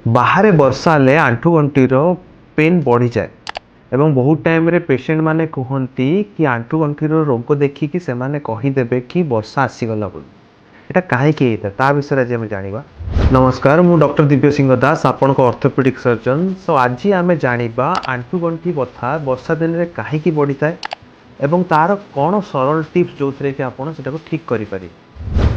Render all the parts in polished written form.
बाहर वर्षा हेले आंठु गंठीर पेन बढ़ी जाए एवं बहुत टाइम रे पेशेंट माने कहती कि आंठु गंठीर रोग देखिकी से माने कहीदेवे कि वर्षा आसीगला बोली। एटा कहीं ता विषय आज आम जाना। नमस्कार, मु डॉक्टर दिव्य सिंह दास, आपण को ऑर्थोपेडिक सर्जन। सो आज आम जाना आंठु गंठी बथा वर्षा दिन में कहीं बढ़ी थाए एवं तार कौन सरल टिप्स जो थे कि आपड़ से ठीक करें।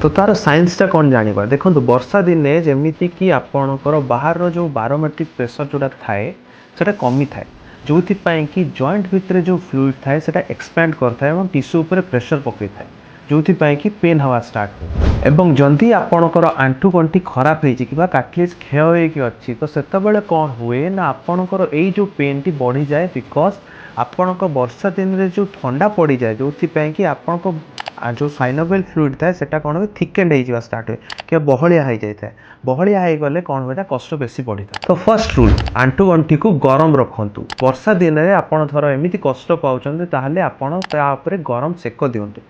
तो तार साइंसटा कौन जाना देखो, वर्षा दिने जमीती कि आपणकर बाहर जो बारोमेट्रिक प्रेशर जोड़ा थाए से कमी थाए, जो कि जॉइंट भितर जो फ्लूइड थाए से एक्सपैंड करता है टिश्यू उपर प्रेशर पकई थाए, जो कि पेन हवा स्टार्ट हो। एवं जदि आपणकर आंठु गंठी खराब हो काटलेज क्षय होती तो सेतबेले कौन हुए ना आपणकर यही जो पेन टी बढ़ी जाए, बिकज आपणक वर्षा दिन में जो ठंडा पड़ जाए जो कि आपणक जो साइनोवियल फ्लूइड थाए सेटा कौन हुए थिकेंड हो स्टार्ट हुए कि बहलिया हो जाए। बहलिया हो गले कौन हुए कष्ट बेसी बढ़ी था। तो फर्स्ट रूल, आंठु गंठी को गरम रखु। वर्षा दिन में आपड़ थर एमती कष्ट पाँच आपड़ गरम सेक दिंतु।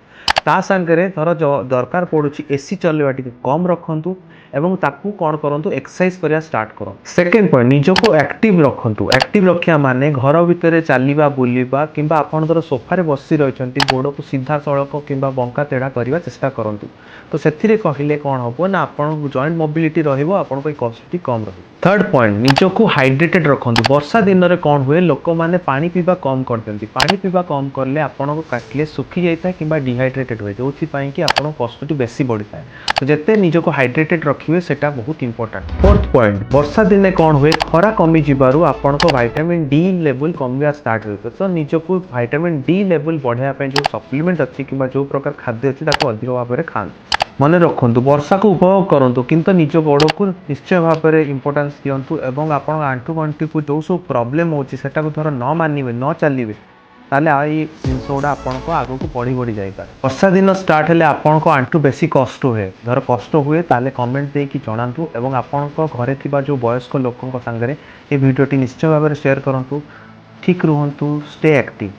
ता सांगे थर दरकार पड़ुछि एसी चलवा कम रखु एवं ताकू कौन करूँ एक्सरसाइज करा स्टार्ट करो। सेकेंड पॉइंट, निजको एक्टिव रखु। एक्टिव रखा माने घर भितर चलवा बुलवा कि आपंकर सोफारे बसी रही गोड़ को सीधा सड़क कि बंका तेढ़ा करने चेष्टा करूँ। तो से कहले कौन हम ना आप जॉइंट मोबिलिटी रहा कष्ट कम रही। थर्ड पॉइंट, निजको हाइड्रेटेड रखु। वर्षा दिन में कौन हुए लोक मैंने पानी पीवा कम कर दिखती। पानी पीवा कम कले आपको काटले सुखी जाता है कि डिहाइड्रेटेड हुए, जो कि आपको कष्ट बेसी बढ़ी था। तो जिते निजको हाइड्रेटेड रखिए सेटा बहुत इंपोर्टेंट। फोर्थ पॉइंट, वर्षा दिन कौन हुए खरा कमी जीवारु आपनको विटामिन डी लेवल कमिया स्टार्ट हो। तो निजको विटामिन डी लेवल बढ़ाई जो सप्लीमेंट अच्छी कि जो प्रकार खाद्य अच्छी अधिक भाव में खाते। मन रखु वर्षा को उपभोग करूँ किंतु निज गोड़ को निश्चय भाव में इंपोर्टेंस दिंतु और आप आंठु गंठी को जो सब प्रोब्लेम होता है थोड़ा न मानवे न चलिए ताले जिनस गुड़ा आपको आग को बढ़ी बढ़ी जाए। वर्षा दिन स्टार्ट हेले आपको आंठु बेसी कष्ट हुए, धर कष्ट हुए ताले कमेंट देकी जनातु और आपको घरे थिबा जो वयस्क लोकों सांगरे ये वीडियोटी निश्चय भाव में शेयर करूँ। ठीक रुहतु, स्टे एक्टिव।